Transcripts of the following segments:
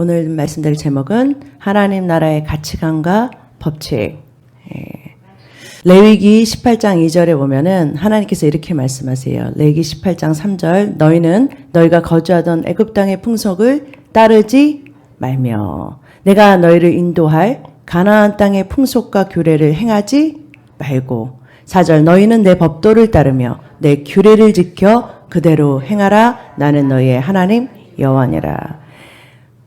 오늘 말씀드릴 제목은 하나님 나라의 가치관과 법칙. 레위기 18장 2절에 보면은 하나님께서 이렇게 말씀하세요. 레위기 18장 3절 너희는 너희가 거주하던 애굽 땅의 풍속을 따르지 말며 내가 너희를 인도할 가나안 땅의 풍속과 규례를 행하지 말고 4절 너희는 내 법도를 따르며 내 규례를 지켜 그대로 행하라. 나는 너희의 하나님 여호와니라.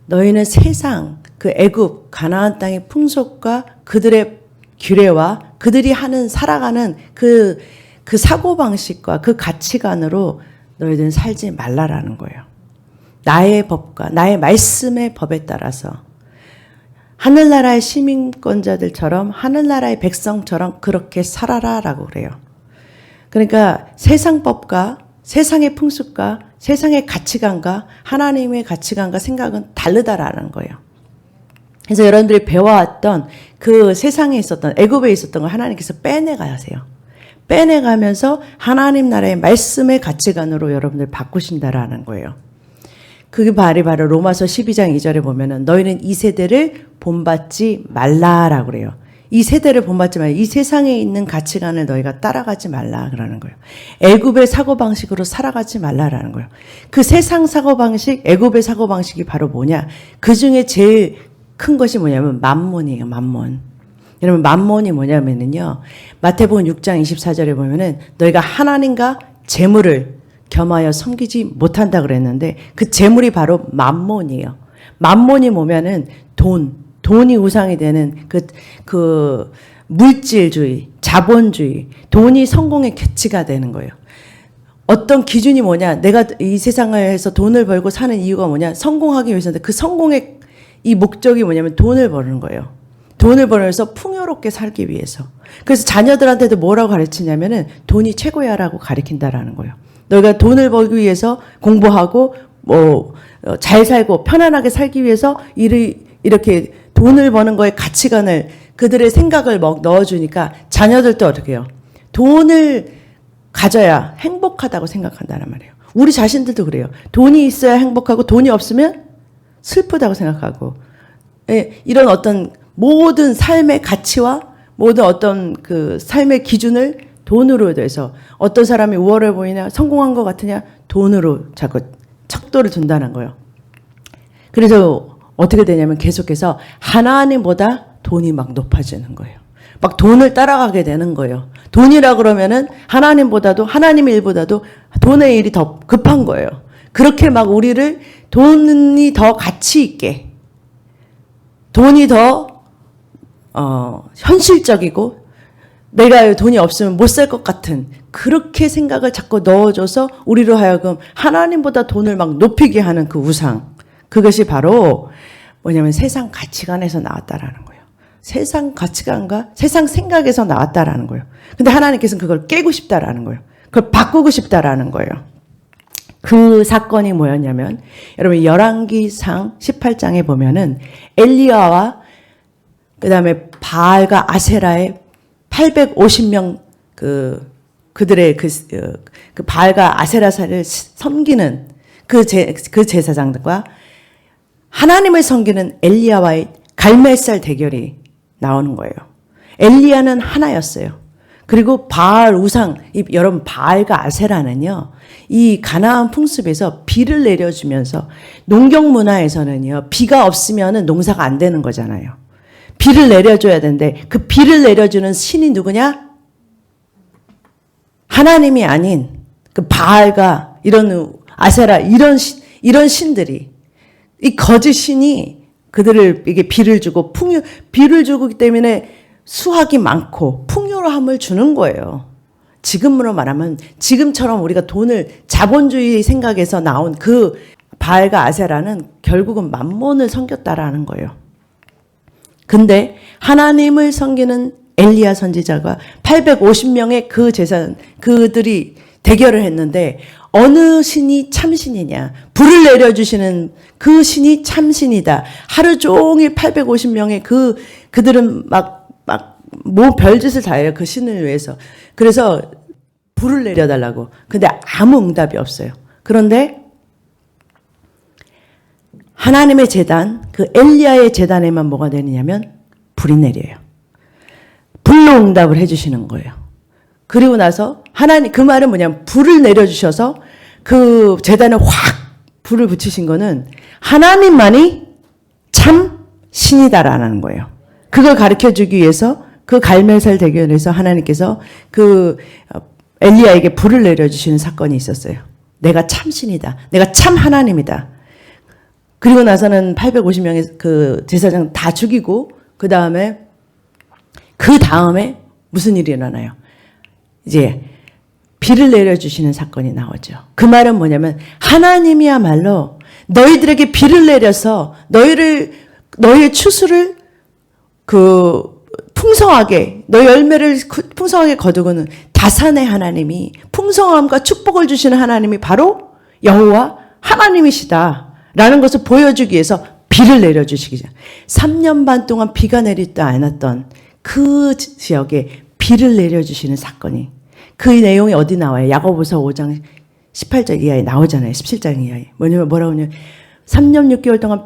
너희는 세상 그 애굽 가나안 땅의 풍속과 그들의 규례와 그들이 하는 살아가는 그 사고방식과 그 가치관으로 너희들은 살지 말라라는 거예요. 나의 법과 나의 말씀의 법에 따라서 하늘나라의 시민권자들처럼 하늘나라의 백성처럼 그렇게 살아라라고 그래요. 그러니까 세상 법과 세상의 풍습과 세상의 가치관과 하나님의 가치관과 생각은 다르다라는 거예요. 그래서 여러분들이 배워왔던 그 세상에 있었던 애굽에 있었던 걸 하나님께서 빼내가세요. 빼내가면서 하나님 나라의 말씀의 가치관으로 여러분들 바꾸신다라는 거예요. 그게 바로 로마서 12장 2절에 보면은 너희는 이 세대를 본받지 말라라고 그래요. 이 세대를 본받지 말라. 이 세상에 있는 가치관을 너희가 따라가지 말라 그러는 거예요. 애굽의 사고방식으로 살아가지 말라라는 거예요. 그 세상 사고방식, 애굽의 사고방식이 바로 뭐냐? 그 중에 제일 큰 것이 뭐냐면 만몬이에요. 만몬. 여러분 만몬이 뭐냐면은요. 마태복음 6장 24절에 보면은 너희가 하나님과 재물을 겸하여 섬기지 못한다 그랬는데 그 재물이 바로 만몬이에요. 만몬이 뭐냐면은 돈이 우상이 되는 그 물질주의, 자본주의, 돈이 성공의 가치가 되는 거예요. 어떤 기준이 뭐냐? 내가 이 세상에서 돈을 벌고 사는 이유가 뭐냐? 성공하기 위해서인데 그 성공의 이 목적이 뭐냐면 돈을 버는 거예요. 돈을 벌어서 풍요롭게 살기 위해서. 그래서 자녀들한테도 뭐라고 가르치냐면은 돈이 최고야라고 가르친다라는 거예요. 너희가 돈을 벌기 위해서 공부하고 잘 살고 편안하게 살기 위해서 이렇게 돈을 버는 거에 가치관을 그들의 생각을 넣어주니까 자녀들도 어떻게 해요? 돈을 가져야 행복하다고 생각한다는 말이에요. 우리 자신들도 그래요. 돈이 있어야 행복하고 돈이 없으면 슬프다고 생각하고 이런 어떤 모든 삶의 가치와 모든 어떤 그 삶의 기준을 돈으로 돼서 어떤 사람이 우월해 보이냐 성공한 것 같으냐 돈으로 자꾸 척도를 둔다는 거예요. 그래서 어떻게 되냐면 계속해서 하나님보다 돈이 막 높아지는 거예요. 막 돈을 따라가게 되는 거예요. 돈이라 그러면은 하나님보다도 하나님의 일보다도 돈의 일이 더 급한 거예요. 그렇게 막 우리를 돈이 더 가치 있게 돈이 더 현실적이고 내가 돈이 없으면 못 살 것 같은 그렇게 생각을 자꾸 넣어줘서 우리로 하여금 하나님보다 돈을 막 높이게 하는 그 우상 그것이 바로 뭐냐면 세상 가치관에서 나왔다라는 거예요. 세상 가치관과 세상 생각에서 나왔다라는 거예요. 근데 하나님께서는 그걸 깨고 싶다라는 거예요. 그걸 바꾸고 싶다라는 거예요. 그 사건이 뭐였냐면 여러분 열왕기상 18장에 보면은 엘리야와 그다음에 바알과 아세라의 850명 그들의 그 바알과 아세라사를 섬기는 그 제사장들과 하나님을 섬기는 엘리야와의 갈멜살 대결이 나오는 거예요. 엘리야는 하나였어요. 그리고 바알 우상, 여러분 바알과 아세라는요. 이 가나안 풍습에서 비를 내려주면서 농경 문화에서는요. 비가 없으면은 농사가 안 되는 거잖아요. 비를 내려줘야 되는데 그 비를 내려주는 신이 누구냐? 하나님이 아닌 그 바알과 이런 아세라 이런 신들이 이 거짓 신이 그들을 이게 비를 주고 비를 주기 때문에 수확이 많고 풍요로움을 주는 거예요. 지금으로 말하면 지금처럼 우리가 돈을 자본주의 생각에서 나온 그 바알과 아세라는 결국은 만몬을 섬겼다라는 거예요. 근데 하나님을 섬기는 엘리야 선지자가 850명의 그들이 대결을 했는데 어느 신이 참신이냐. 불을 내려주시는 그 신이 참신이다. 하루 종일 850명의 그들은 뭐 별짓을 다 해요. 그 신을 위해서. 그래서 불을 내려달라고. 근데 아무 응답이 없어요. 그런데 하나님의 제단, 그 엘리야의 제단에만 뭐가 되느냐면 불이 내려요. 불로 응답을 해주시는 거예요. 그리고 나서 하나님, 그 말은 뭐냐면 불을 내려주셔서 그 제단에 확 불을 붙이신 거는 하나님만이 참 신이다라는 거예요. 그걸 가르쳐 주기 위해서 그 갈멜살 대견에서 하나님께서 그 엘리야에게 불을 내려주시는 사건이 있었어요. 내가 참 신이다. 내가 참 하나님이다. 그리고 나서는 850명의 그 제사장 다 죽이고 그 다음에 무슨 일이 일어나요? 이제 비를 내려주시는 사건이 나오죠. 그 말은 뭐냐면 하나님이야말로 너희들에게 비를 내려서 너희의 추수를 풍성하게, 너희 열매를 풍성하게 거두고는 다산의 하나님이, 풍성함과 축복을 주시는 하나님이 바로 여호와 하나님이시다 라는 것을 보여주기 위해서 비를 내려주시기 전 3년 반 동안 비가 내리지 않았던 그 지역에 비를 내려주시는 사건이, 그 내용이 어디 나와요? 야고보서 5장 18절 이하에 나오잖아요. 17장 이하에. 뭐라고 하냐면 3년 6개월 동안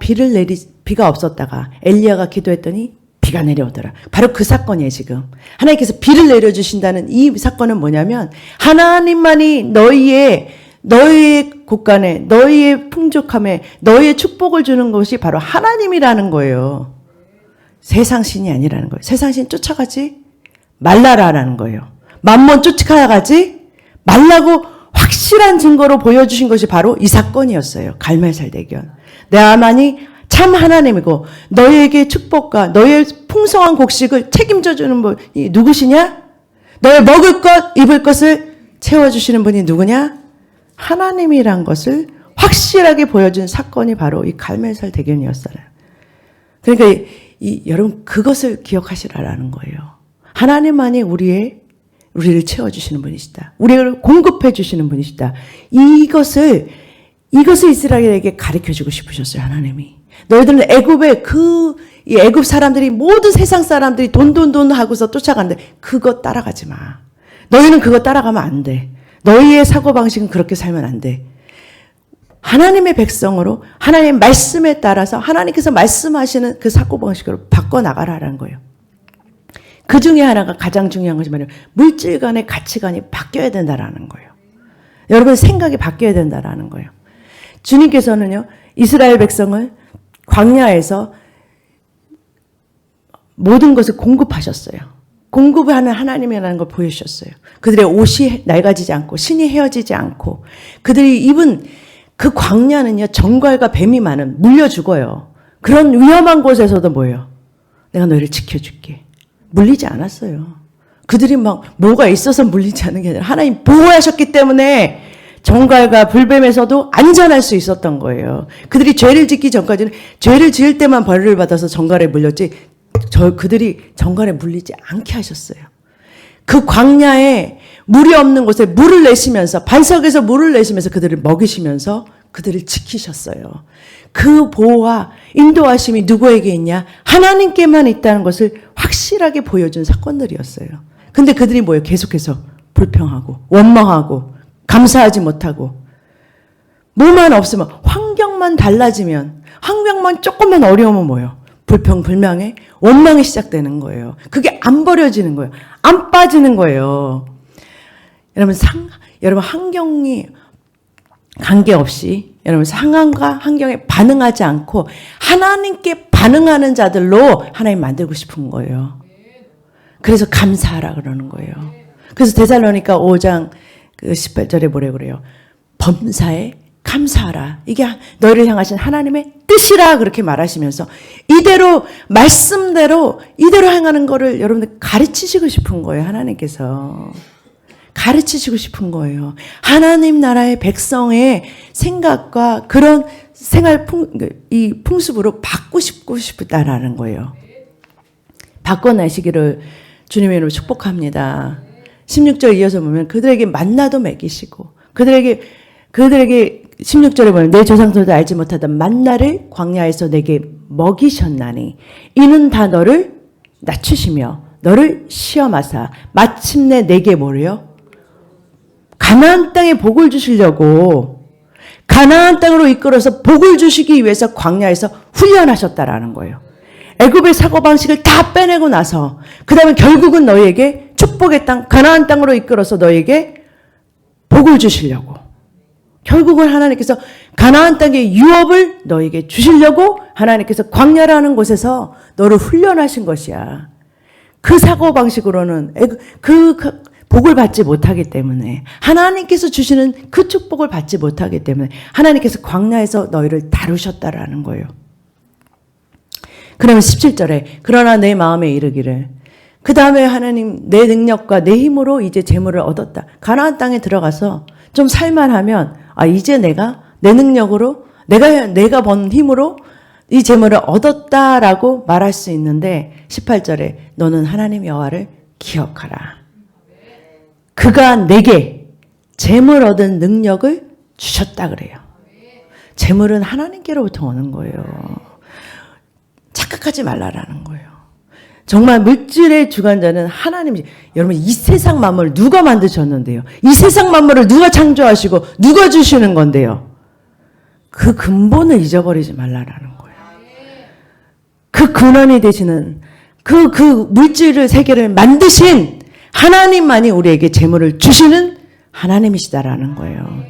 비가 없었다가 엘리야가 기도했더니 비가 내려오더라. 바로 그 사건이에요, 지금. 하나님께서 비를 내려주신다는 이 사건은 뭐냐면 하나님만이 너희의 곳간에, 너희의 풍족함에, 너희의 축복을 주는 것이 바로 하나님이라는 거예요. 세상 신이 아니라는 거예요. 세상 신 쫓아가지 말라라는 거예요. 만몬 쫓아가지 말라고 확실한 증거로 보여주신 것이 바로 이 사건이었어요. 갈멜살 대견. 내 하나님이 참 하나님이고 너희에게 축복과 너희의 풍성한 곡식을 책임져 주는 분이 누구시냐? 너희 먹을 것, 입을 것을 채워주시는 분이 누구냐? 하나님이란 것을 확실하게 보여준 사건이 바로 이 갈멜살 대견이었어요. 그러니까 여러분 그것을 기억하시라라는 거예요. 하나님만이 우리를 채워주시는 분이시다. 우리를 공급해 주시는 분이시다. 이것을 이스라엘에게 가르쳐주고 싶으셨어요. 하나님이. 너희들은 이 애굽 사람들이, 모든 세상 사람들이 돈 하고서 쫓아간대. 그거 따라가지 마. 너희는 그거 따라가면 안 돼. 너희의 사고방식은 그렇게 살면 안 돼. 하나님의 백성으로 하나님의 말씀에 따라서 하나님께서 말씀하시는 그 사고방식으로 바꿔나가라는 거예요. 그 중에 하나가 가장 중요한 것이 뭐냐면 물질 간의 가치관이 바뀌어야 된다라는 거예요. 여러분 생각이 바뀌어야 된다라는 거예요. 주님께서는요, 이스라엘 백성을 광야에서 모든 것을 공급하셨어요. 공급하는 하나님이라는 걸 보여주셨어요. 그들의 옷이 낡아지지 않고 신이 헤어지지 않고 그들이 입은 그 광야는요, 정갈과 뱀이 많은, 물려 죽어요. 그런 위험한 곳에서도 뭐예요? 내가 너희를 지켜줄게. 물리지 않았어요. 그들이 막 뭐가 있어서 물리지 않은 게 아니라 하나님 보호하셨기 때문에 정갈과 불뱀에서도 안전할 수 있었던 거예요. 그들이 죄를 짓기 전까지는 죄를 지을 때만 벌을 받아서 정갈에 물렸지 그들이 정갈에 물리지 않게 하셨어요. 그 광야에 물이 없는 곳에 물을 내시면서, 반석에서 물을 내시면서 그들을 먹이시면서 그들을 지키셨어요. 그 보호와 인도하심이 누구에게 있냐? 하나님께만 있다는 것을 확실하게 보여준 사건들이었어요. 근데 그들이 뭐예요? 계속해서 불평하고 원망하고 감사하지 못하고, 뭐만 없으면, 환경만 달라지면, 환경만 조금만 어려우면 뭐예요? 불평, 불망에 원망이 시작되는 거예요. 그게 안 버려지는 거예요. 안 빠지는 거예요. 여러분 환경이 관계없이 여러분 상황과 환경에 반응하지 않고 하나님께 반응하는 자들로 하나님 만들고 싶은 거예요. 그래서 감사하라 그러는 거예요. 그래서 데살로니가 5장 18절에 뭐래 그래요? 범사에 감사하라. 이게 너희를 향하신 하나님의 뜻이라 그렇게 말하시면서 이대로 말씀대로 이대로 행하는 거를 여러분들 가르치시고 싶은 거예요. 하나님께서 가르치시고 싶은 거예요. 하나님 나라의 백성의 생각과 그런 생활 풍습으로 바꾸고 싶다라는 거예요. 바꿔내시기를 주님의 이름으로 축복합니다. 16절 이어서 보면 그들에게 만나도 먹이시고 그들에게 16절에 보면 내 조상들도 알지 못하던 만나를 광야에서 내게 먹이셨나니 이는 다 너를 낮추시며 너를 시험하사 마침내 내게 뭐래요? 가나안 땅에 복을 주시려고 가나안 땅으로 이끌어서 복을 주시기 위해서 광야에서 훈련하셨다라는 거예요. 애굽의 사고방식을 다 빼내고 나서 그 다음에 결국은 너희에게 축복의 땅 가나안 땅으로 이끌어서 너희에게 복을 주시려고 결국은 하나님께서 가나안 땅의 유업을 너희에게 주시려고 하나님께서 광야라는 곳에서 너를 훈련하신 것이야. 그 사고방식으로는 그 복을 받지 못하기 때문에 하나님께서 주시는 그 축복을 받지 못하기 때문에 하나님께서 광야에서 너희를 다루셨다라는 거예요. 그러면 17절에 그러나 내 마음에 이르기를 그 다음에 하나님 내 능력과 내 힘으로 이제 재물을 얻었다. 가나안 땅에 들어가서 좀 살만하면 이제 내가 내 능력으로 내가 번 힘으로 이 재물을 얻었다라고 말할 수 있는데 18절에 너는 하나님 여호와를 기억하라. 그가 내게 재물 얻은 능력을 주셨다 그래요. 재물은 하나님께로부터 오는 거예요. 착각하지 말라라는 거예요. 정말 물질의 주관자는 하나님이지. 여러분 이 세상 만물을 누가 만드셨는데요? 이 세상 만물을 누가 창조하시고 누가 주시는 건데요? 그 근본을 잊어버리지 말라라는 거예요. 그 근원이 되시는 그 물질을 세계를 만드신 하나님만이 우리에게 재물을 주시는 하나님이시다라는 거예요.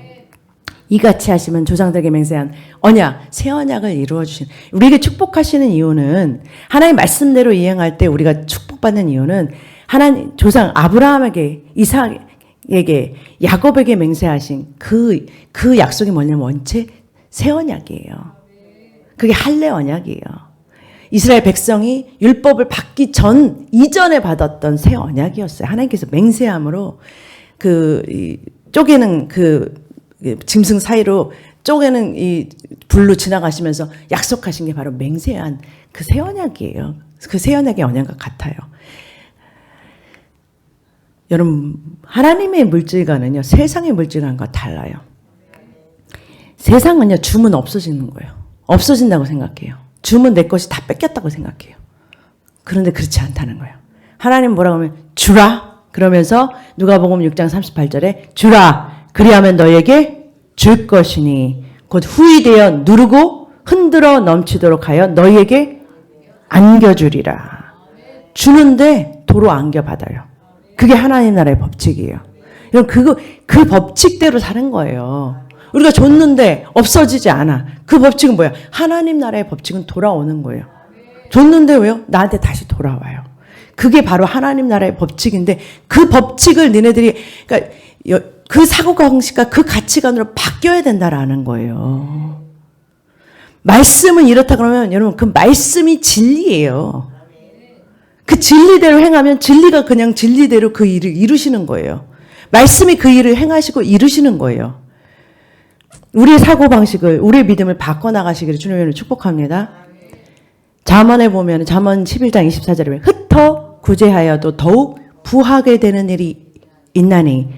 이같이 하시면 조상들에게 맹세한 언약, 새 언약을 이루어 주신 우리에게 축복하시는 이유는 하나님 말씀대로 이행할 때 우리가 축복받는 이유는 하나님 조상 아브라함에게 이삭에게 야곱에게 맹세하신 그 약속이 뭐냐면 원체 새 언약이에요. 그게 할례 언약이에요. 이스라엘 백성이 율법을 받기 이전에 받았던 새 언약이었어요. 하나님께서 맹세함으로 쪼개는 짐승 사이로 쪼개는 이 불로 지나가시면서 약속하신 게 바로 맹세한 그 새 언약이에요. 그 새 언약의 언약과 같아요. 여러분 하나님의 물질과는요 세상의 물질과는 달라요. 세상은요 주면 없어지는 거예요. 없어진다고 생각해요. 주면 내 것이 다 뺏겼다고 생각해요. 그런데 그렇지 않다는 거예요. 하나님 뭐라고 하면 주라 그러면서 누가복음 6장 38절에 주라 그리하면 너에게 줄 것이니 곧 후이되어 누르고 흔들어 넘치도록 하여 너희에게 안겨주리라. 주는데 도로 안겨받아요. 그게 하나님 나라의 법칙이에요. 그 법칙대로 사는 거예요. 우리가 줬는데 없어지지 않아. 그 법칙은 뭐야? 하나님 나라의 법칙은 돌아오는 거예요. 줬는데 왜요? 나한테 다시 돌아와요. 그게 바로 하나님 나라의 법칙인데 그 법칙을 니네들이 그러니까 그 사고방식과 그 가치관으로 바뀌어야 된다라는 거예요. 말씀은 이렇다 그러면 여러분 그 말씀이 진리예요. 그 진리대로 행하면 진리가 그냥 진리대로 그 일을 이루시는 거예요. 말씀이 그 일을 행하시고 이루시는 거예요. 우리의 사고방식을 우리의 믿음을 바꿔나가시기를 주님을 축복합니다. 잠언에 보면 잠언 11장 24절에 보면 흩어 구제하여도 더욱 부하게 되는 일이 있나니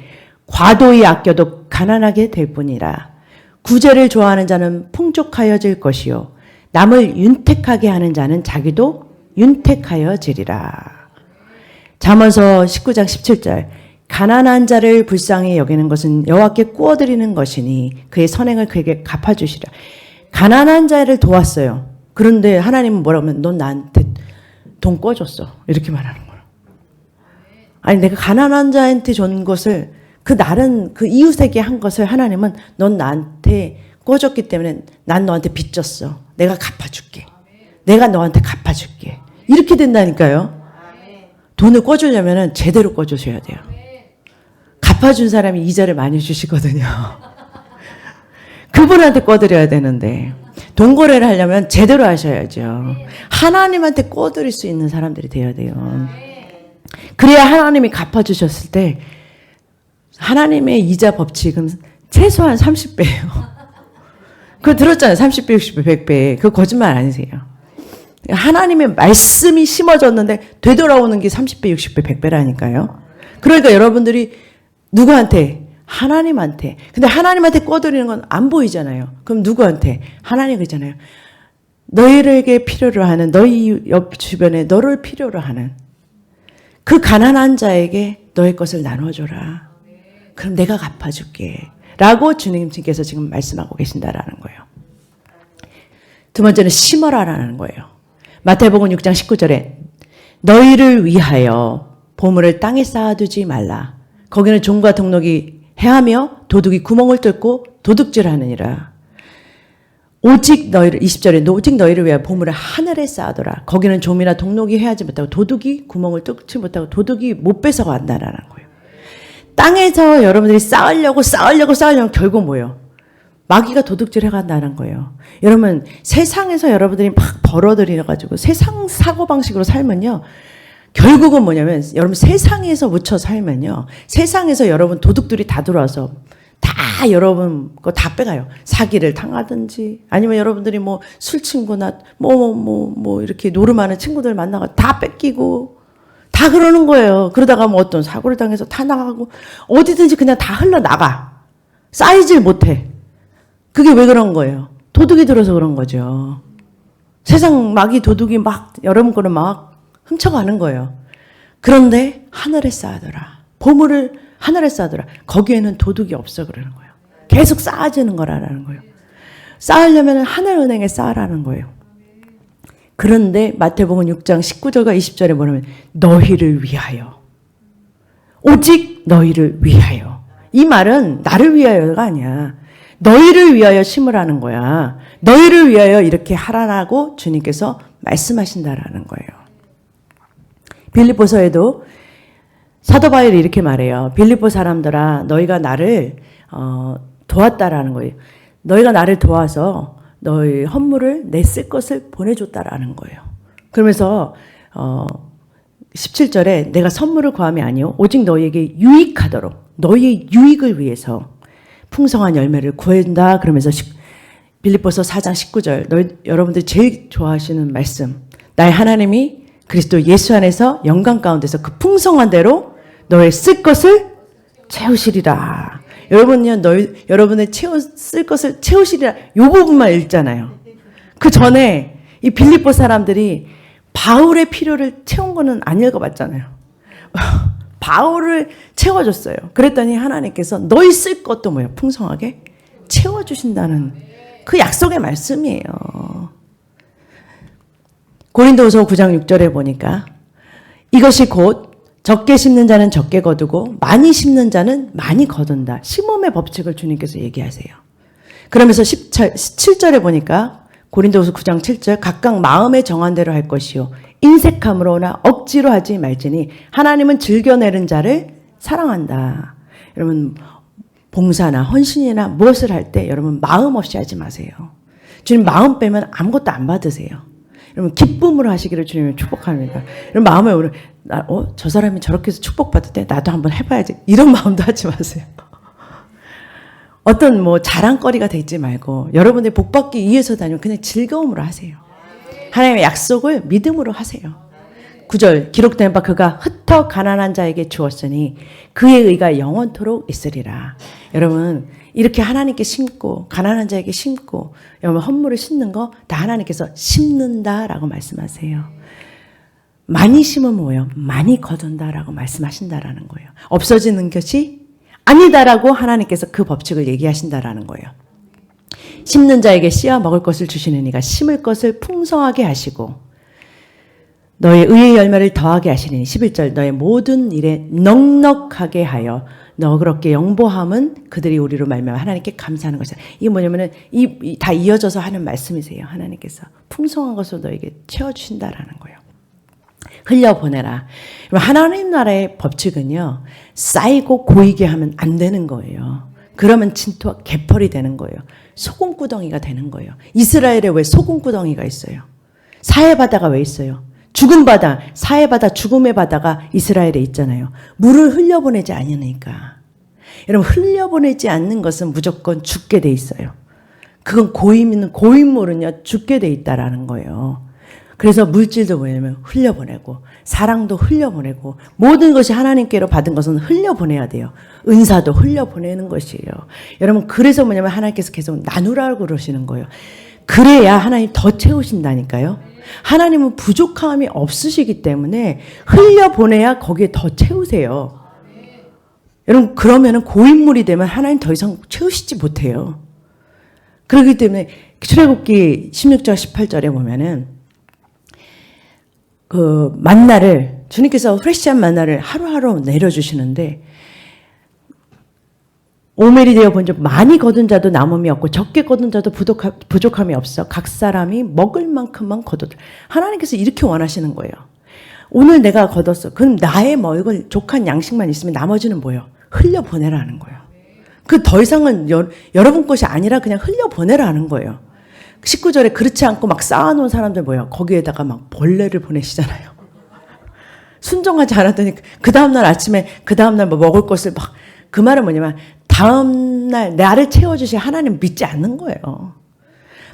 과도히 아껴도 가난하게 될 뿐이라. 구제를 좋아하는 자는 풍족하여질 것이요 남을 윤택하게 하는 자는 자기도 윤택하여지리라. 잠언서 19장 17절 가난한 자를 불쌍히 여기는 것은 여호와께 꾸어드리는 것이니 그의 선행을 그에게 갚아주시라. 가난한 자를 도왔어요. 그런데 하나님은 뭐라고 하면 넌 나한테 돈 꿔줬어. 이렇게 말하는 거예요. 아니 내가 가난한 자한테 준 것을 그 이웃에게 한 것을 하나님은 넌 나한테 꿔줬기 때문에 난 너한테 빚졌어. 내가 갚아줄게. 내가 너한테 갚아줄게. 이렇게 된다니까요. 돈을 꿔주려면 제대로 꿔주셔야 돼요. 갚아준 사람이 이자를 많이 주시거든요. 그분한테 꿔드려야 되는데 돈 거래를 하려면 제대로 하셔야죠. 하나님한테 꿔드릴 수 있는 사람들이 돼야 돼요. 그래야 하나님이 갚아주셨을 때 하나님의 이자 법칙은 최소한 30배예요. 그거 들었잖아요. 30배, 60배, 100배. 그거 거짓말 아니세요. 하나님의 말씀이 심어졌는데 되돌아오는 게 30배, 60배, 100배라니까요. 그러니까 여러분들이 누구한테? 하나님한테. 근데 하나님한테 꿔드리는 건 안 보이잖아요. 그럼 누구한테? 하나님 그러잖아요. 너희에게 필요로 하는 너희 옆 주변에 너를 필요로 하는 그 가난한 자에게 너의 것을 나눠줘라. 그럼 내가 갚아줄게. 라고 주님께서 지금 말씀하고 계신다라는 거예요. 두 번째는 심어라라는 거예요. 마태복음 6장 19절에 너희를 위하여 보물을 땅에 쌓아두지 말라. 거기는 종과 동록이 해하며 도둑이 구멍을 뚫고 도둑질하느니라. 오직 너희를 20절에 오직 너희를 위하여 보물을 하늘에 쌓아둬라. 거기는 좀이나 동록이 해하지 못하고 도둑이 구멍을 뚫지 못하고 도둑이 못 뺏어간다라는 거예요. 땅에서 여러분들이 쌓으려고 결국 뭐예요? 마귀가 도둑질 해간다는 거예요. 여러분 세상에서 여러분들이 막 벌어들여가지고 세상 사고방식으로 살면요. 결국은 뭐냐면 여러분 세상에서 묻혀 살면요. 세상에서 여러분 도둑들이 다 들어와서 다 여러분 거 다 빼가요. 사기를 당하든지 아니면 여러분들이 뭐 술 친구나 뭐 이렇게 노름하는 친구들 만나가 다 뺏기고 다 그러는 거예요. 그러다가 뭐 어떤 사고를 당해서 다 나가고 어디든지 그냥 다 흘러나가. 쌓이질 못해. 그게 왜 그런 거예요? 도둑이 들어서 그런 거죠. 세상 마귀 도둑이 막 여러분 거를 막 훔쳐가는 거예요. 그런데 하늘에 쌓아둬라. 보물을 하늘에 쌓아둬라. 거기에는 도둑이 없어 그러는 거예요. 계속 쌓아지는 거라는 거예요. 쌓으려면 하늘은행에 쌓으라는 거예요. 그런데 마태복음 6장 19절과 20절에 뭐냐면 너희를 위하여. 오직 너희를 위하여. 이 말은 나를 위하여가 아니야. 너희를 위하여 심으라는 거야. 너희를 위하여 이렇게 하라라고 주님께서 말씀하신다라는 거예요. 빌립보서에도 사도 바울이 이렇게 말해요. 빌립보 사람들아 너희가 나를 도왔다라는 거예요. 너희가 나를 도와서 너희 헌물을 내 쓸 것을 보내줬다라는 거예요. 그러면서 17절에 내가 선물을 구함이 아니요 오직 너희에게 유익하도록 너희의 유익을 위해서 풍성한 열매를 구한다. 그러면서 빌립보서 4장 19절 여러분들이 제일 좋아하시는 말씀 나의 하나님이 그리스도 예수 안에서 영광 가운데서 그 풍성한 대로 너의 쓸 것을 채우시리라. 여러분요, 여러분의 쓸 것을 채우시리라. 요 부분만 읽잖아요. 그 전에 이 빌립보 사람들이 바울의 필요를 채운 거는 안 읽어봤잖아요. 바울을 채워줬어요. 그랬더니 하나님께서 너희 쓸 것도 뭐예요? 풍성하게 채워주신다는 그 약속의 말씀이에요. 고린도후서 9장 6절에 보니까 이것이 곧 적게 심는 자는 적게 거두고 많이 심는 자는 많이 거둔다. 심음의 법칙을 주님께서 얘기하세요. 그러면서 17절에 보니까 고린도후서 9장 7절 각각 마음에 정한 대로 할 것이요 인색함으로나 억지로 하지 말지니 하나님은 즐겨내는 자를 사랑한다. 여러분 봉사나 헌신이나 무엇을 할 때 여러분 마음 없이 하지 마세요. 주님 마음 빼면 아무것도 안 받으세요. 여러분 기쁨으로 하시기를 주님을 축복합니다. 여러분 마음에 오늘 저 사람이 저렇게 해서 축복받을 때 나도 한번 해봐야지 이런 마음도 하지 마세요. 어떤 뭐 자랑거리가 되지 말고 여러분들이 복받기 위해서 다니면 그냥 즐거움으로 하세요. 하나님의 약속을 믿음으로 하세요. 9절 기록된 바 그가 흩어 가난한 자에게 주었으니 그의 의가 영원토록 있으리라. 여러분 이렇게 하나님께 심고 가난한 자에게 심고 여러분 헌물을 심는 거 다 하나님께서 심는다라고 말씀하세요. 많이 심으면 뭐예요? 많이 거둔다라고 말씀하신다라는 거예요. 없어지는 것이 아니다라고 하나님께서 그 법칙을 얘기하신다라는 거예요. 심는 자에게 씨와 먹을 것을 주시는 이가 심을 것을 풍성하게 하시고 너의 의의 열매를 더하게 하시니 11절 너의 모든 일에 넉넉하게 하여 너그럽게 영보함은 그들이 우리로 말미암아 하나님께 감사하는 것이다. 이게 뭐냐면은 다 이어져서 하는 말씀이세요. 하나님께서 풍성한 것을 너에게 채워주신다라는 거예요. 흘려보내라. 하나님 나라의 법칙은요. 쌓이고 고이게 하면 안 되는 거예요. 그러면 진토와 개펄이 되는 거예요. 소금구덩이가 되는 거예요. 이스라엘에 왜 소금구덩이가 있어요? 사해바다가 왜 있어요? 죽은 바다, 사해바다, 죽음의 바다가 이스라엘에 있잖아요. 물을 흘려보내지 않으니까. 여러분 흘려보내지 않는 것은 무조건 죽게 돼 있어요. 그건 고인물은요 죽게 돼 있다라는 거예요. 그래서 물질도 뭐냐면 흘려보내고 사랑도 흘려보내고 모든 것이 하나님께로 받은 것은 흘려보내야 돼요. 은사도 흘려보내는 것이에요. 여러분 그래서 뭐냐면 하나님께서 계속 나누라고 그러시는 거예요. 그래야 하나님 더 채우신다니까요. 하나님은 부족함이 없으시기 때문에 흘려보내야 거기에 더 채우세요. 여러분 그러면은 고인물이 되면 하나님 더 이상 채우시지 못해요. 그렇기 때문에 출애굽기 16절 18절에 보면은 그 만나를 주님께서 프레시한 만나를 하루하루 내려주시는데 오멜이 되어 본 적 많이 거둔 자도 남음이 없고 적게 거둔 자도 부족함이 없어. 각 사람이 먹을 만큼만 거둬. 하나님께서 이렇게 원하시는 거예요. 오늘 내가 거뒀어. 그럼 나의 먹을 족한 양식만 있으면 나머지는 뭐예요? 흘려보내라는 거예요. 그 더 이상은 여러분 것이 아니라 그냥 흘려보내라는 거예요. 19절에 그렇지 않고 막 쌓아놓은 사람들 뭐예요? 거기에다가 막 벌레를 보내시잖아요. 순종하지 않았더니 그 다음날 아침에 그 다음날 뭐 먹을 것을 막 그 말은 뭐냐면 다음날 나를 채워주실 하나님 믿지 않는 거예요.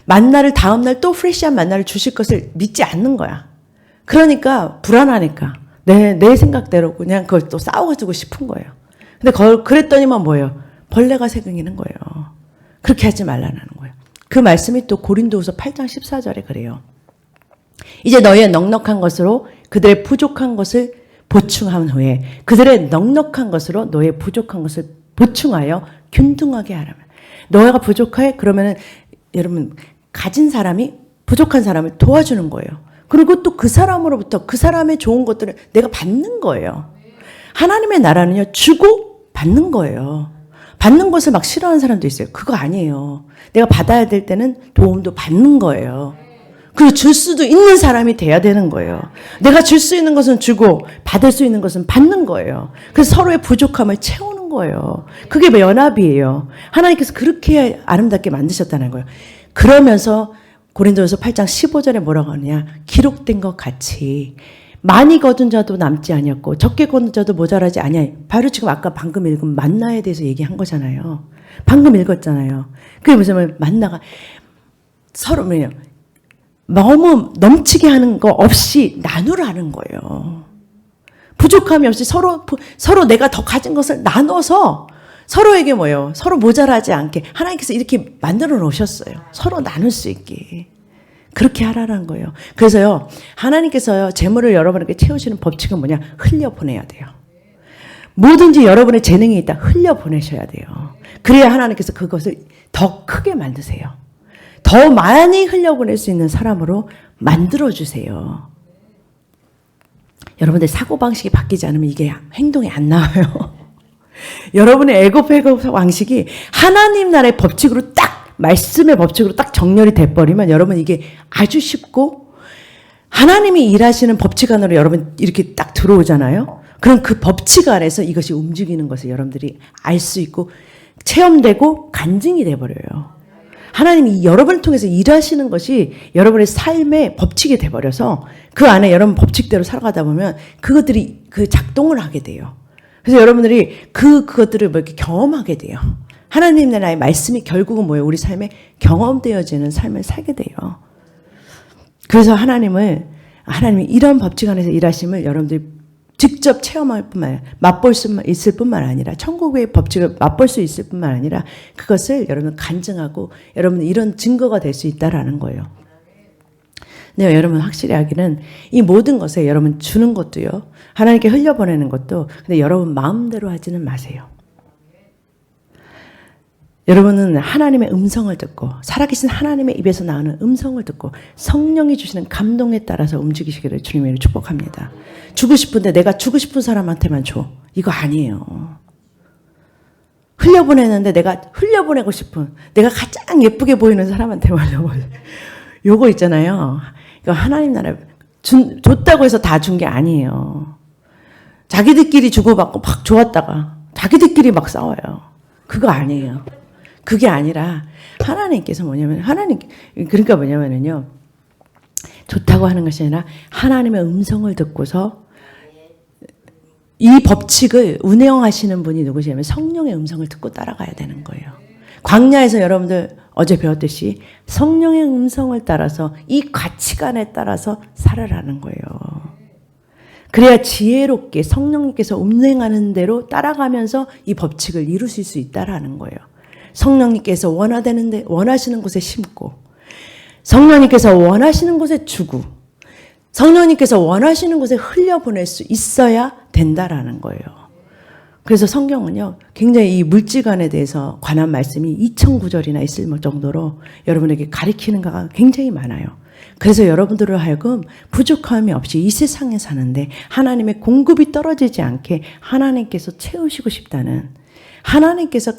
만나를 다음날 또 프레시한 만나를 주실 것을 믿지 않는 거야. 그러니까 불안하니까 내 생각대로 그냥 그걸 또 싸워주고 싶은 거예요. 근데 그랬더니만 뭐예요? 벌레가 새경이는 거예요. 그렇게 하지 말라는 거예요. 그 말씀이 또 고린도후서 8장 14절에 그래요. 이제 너희의 넉넉한 것으로 그들의 부족한 것을 보충한 후에 그들의 넉넉한 것으로 너의 부족한 것을 보충하여 균등하게 하라면. 너희가 부족해? 그러면은 여러분 가진 사람이 부족한 사람을 도와주는 거예요. 그리고 또 그 사람으로부터 그 사람의 좋은 것들을 내가 받는 거예요. 하나님의 나라는요 주고 받는 거예요. 받는 것을 막 싫어하는 사람도 있어요. 그거 아니에요. 내가 받아야 될 때는 도움도 받는 거예요. 그리고 줄 수도 있는 사람이 돼야 되는 거예요. 내가 줄 수 있는 것은 주고 받을 수 있는 것은 받는 거예요. 그래서 서로의 부족함을 채우는 거예요. 그게 뭐 연합이에요. 하나님께서 그렇게 아름답게 만드셨다는 거예요. 그러면서 고린도후서 8장 15절에 뭐라고 하느냐. 기록된 것 같이 많이 거둔 자도 남지 아니었고 적게 거둔 자도 모자라지 아니하. 바로 지금 아까 방금 읽은 만나에 대해서 얘기한 거잖아요. 방금 읽었잖아요. 그게 무슨 만나가 서로 뭐예요. 너무 넘치게 하는 거 없이 나누라는 거예요. 부족함이 없이 서로 내가 더 가진 것을 나눠서 서로에게 뭐예요? 서로 모자라지 않게 하나님께서 이렇게 만들어 놓으셨어요. 서로 나눌 수 있게. 그렇게 하라는 거예요. 그래서요, 하나님께서요, 재물을 여러분에게 채우시는 법칙은 뭐냐? 흘려보내야 돼요. 뭐든지 여러분의 재능이 있다. 흘려보내셔야 돼요. 그래야 하나님께서 그것을 더 크게 만드세요. 더 많이 흘려보낼 수 있는 사람으로 만들어주세요. 여러분들 사고방식이 바뀌지 않으면 이게 행동이 안 나와요. 여러분의 애굽 방식이 하나님 나라의 법칙으로 딱 말씀의 법칙으로 딱 정렬이 돼버리면 여러분 이게 아주 쉽고 하나님이 일하시는 법칙 안으로 여러분 이렇게 딱 들어오잖아요. 그럼 그 법칙 안에서 이것이 움직이는 것을 여러분들이 알 수 있고 체험되고 간증이 돼버려요. 하나님이 여러분을 통해서 일하시는 것이 여러분의 삶의 법칙이 돼버려서 그 안에 여러분 법칙대로 살아가다 보면 그것들이 그 작동을 하게 돼요. 그래서 여러분들이 그것들을 뭐 이렇게 경험하게 돼요. 하나님 나라의 말씀이 결국은 뭐예요? 우리 삶에 경험되어지는 삶을 살게 돼요. 그래서 하나님이 이런 법칙 안에서 일하심을 여러분들이 직접 체험할 뿐만 아니라 맛볼 수 있을 뿐만 아니라 천국의 법칙을 맛볼 수 있을 뿐만 아니라 그것을 여러분 간증하고 여러분 이런 증거가 될 수 있다라는 거예요. 네, 여러분 확실히 하기는 이 모든 것에 여러분 주는 것도요. 하나님께 흘려보내는 것도 근데 여러분 마음대로 하지는 마세요. 여러분은 하나님의 음성을 듣고 살아계신 하나님의 입에서 나오는 음성을 듣고 성령이 주시는 감동에 따라서 움직이시기를 주님으로 축복합니다. 주고 싶은데 내가 주고 싶은 사람한테만 줘. 이거 아니에요. 흘려보내는데 내가 흘려보내고 싶은 내가 가장 예쁘게 보이는 사람한테만 흘려보내. 요거 있잖아요. 이거 하나님 나라 줬다고 해서 다 준 게 아니에요. 자기들끼리 주고받고 막 좋았다가 자기들끼리 막 싸워요. 그거 아니에요. 그게 아니라 하나님께서 그러니까 뭐냐면요. 좋다고 하는 것이 아니라 하나님의 음성을 듣고서 이 법칙을 운영하시는 분이 누구시냐면 성령의 음성을 듣고 따라가야 되는 거예요. 광야에서 여러분들 어제 배웠듯이 성령의 음성을 따라서 이 가치관에 따라서 살아라는 거예요. 그래야 지혜롭게 성령님께서 운행하는 대로 따라가면서 이 법칙을 이루실 수 있다라는 거예요. 성령님께서 원하시는 곳에 심고 성령님께서 원하시는 곳에 주고 성령님께서 원하시는 곳에 흘려보낼 수 있어야 된다라는 거예요. 그래서 성경은요, 굉장히 이 물질관에 대해서 관한 말씀이 2000구절이나 있을 정도로 여러분에게 가리키는 거가 굉장히 많아요. 그래서 여러분들을 하여금 부족함이 없이 이 세상에 사는데 하나님의 공급이 떨어지지 않게 하나님께서 채우시고 싶다는, 하나님께서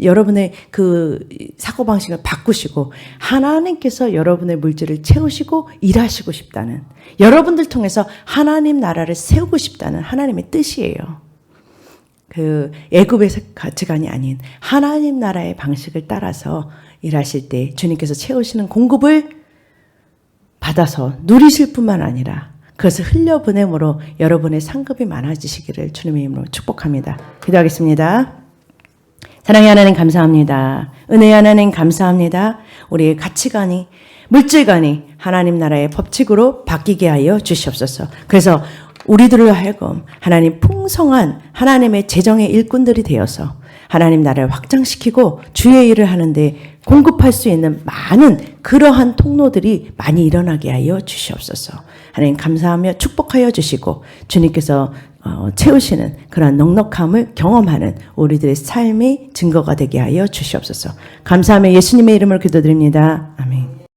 여러분의 그 사고방식을 바꾸시고 하나님께서 여러분의 물질을 채우시고 일하시고 싶다는, 여러분들 통해서 하나님 나라를 세우고 싶다는 하나님의 뜻이에요. 그 애굽의 가치관이 아닌 하나님 나라의 방식을 따라서 일하실 때 주님께서 채우시는 공급을 받아서 누리실 뿐만 아니라 그것을 흘려보냄으로 여러분의 상급이 많아지시기를 주님의 이름으로 축복합니다. 기도하겠습니다. 사랑의 하나님 감사합니다. 은혜의 하나님 감사합니다. 우리의 가치관이, 물질관이 하나님 나라의 법칙으로 바뀌게 하여 주시옵소서. 그래서 우리들을 하여금 하나님 풍성한 하나님의 재정의 일꾼들이 되어서 하나님 나라를 확장시키고 주의 일을 하는데 공급할 수 있는 많은 그러한 통로들이 많이 일어나게 하여 주시옵소서. 하나님 감사하며 축복하여 주시고 주님께서 채우시는 그러한 넉넉함을 경험하는 우리들의 삶이 증거가 되게 하여 주시옵소서. 감사하며 예수님의 이름으로 기도드립니다. 아멘.